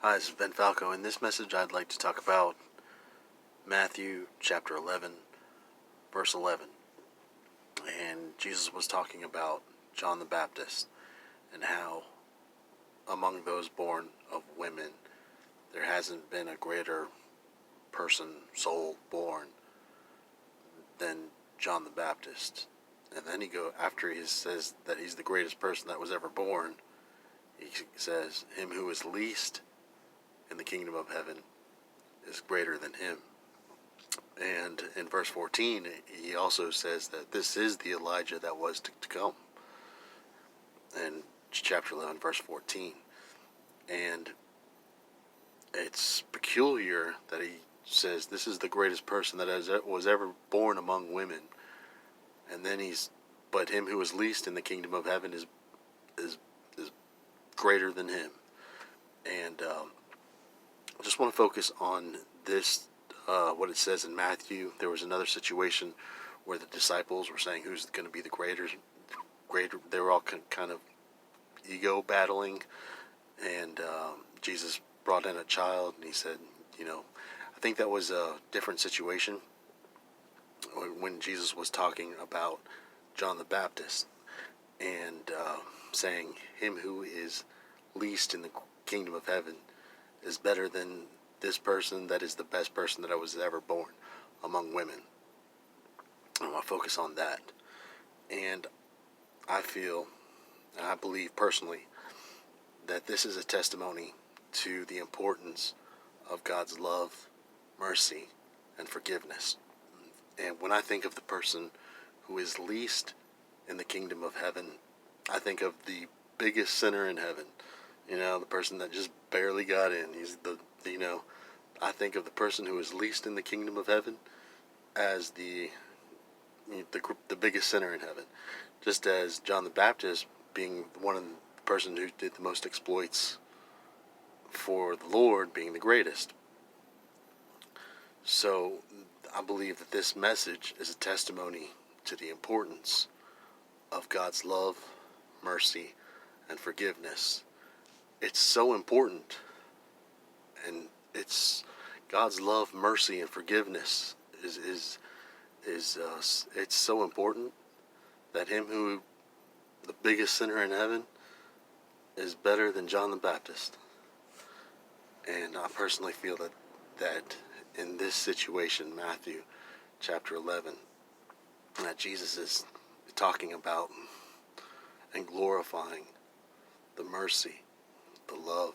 Hi, this is Ben Falco. In this message, I'd like to talk about Matthew chapter 11, verse 11. And Jesus was talking about John the Baptist and how among those born of women, there hasn't been a greater soul born than John the Baptist. And then after he says that he's the greatest person that was ever born, he says, him who is least in the kingdom of heaven is greater than him. And in verse 14, he also says that this is the Elijah that was to come. In chapter 11, verse 14. And it's peculiar that he says this is the greatest person that was ever born among women. And then but him who is least in the kingdom of heaven is greater than him. And I just want to focus on this, what it says in Matthew. There was another situation where the disciples were saying who's going to be the greater. They were all kind of ego battling, and Jesus brought in a child, and he said, I think that was a different situation when Jesus was talking about John the Baptist and saying him who is least in the kingdom of heaven is better than this person that is the best person that was ever born among women. I want to focus on that. And I believe personally that this is a testimony to the importance of God's love, mercy, and forgiveness. And when I think of the person who is least in the kingdom of heaven, I think of the biggest sinner in heaven. The person that just barely got in. I think of the person who is least in the kingdom of heaven as the biggest sinner in heaven. Just as John the Baptist being one of the person who did the most exploits for the Lord being the greatest. So I believe that this message is a testimony to the importance of God's love, mercy, and forgiveness. It's so important, and it's God's love, mercy, and forgiveness is it's so important that him who the biggest sinner in heaven is better than John the Baptist. And I personally feel that in this situation, Matthew chapter 11, that Jesus is talking about and glorifying the mercy, the love,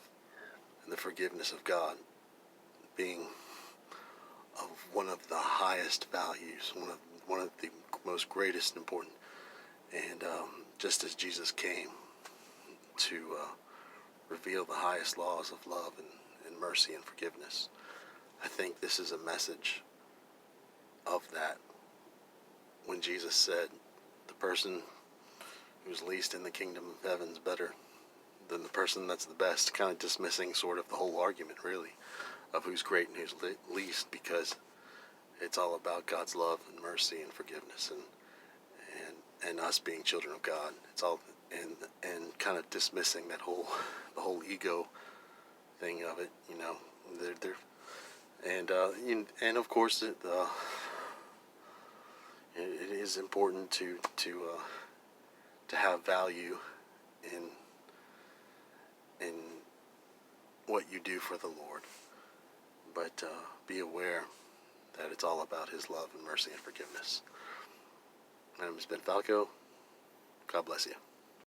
and the forgiveness of God being of one of the highest values, one of the most greatest and important. And just as Jesus came to reveal the highest laws of love and mercy and forgiveness, I think this is a message of that. When Jesus said the person who's least in the kingdom of heaven is better than the person that's the best, kind of dismissing sort of the whole argument really of who's great and who's least, because it's all about God's love and mercy and forgiveness and us being children of God. It's all and kind of dismissing the whole ego thing of it. And of course it is important to have value in what you do for the Lord, but be aware that it's all about his love and mercy and forgiveness. My name is Ben Falco. God bless you.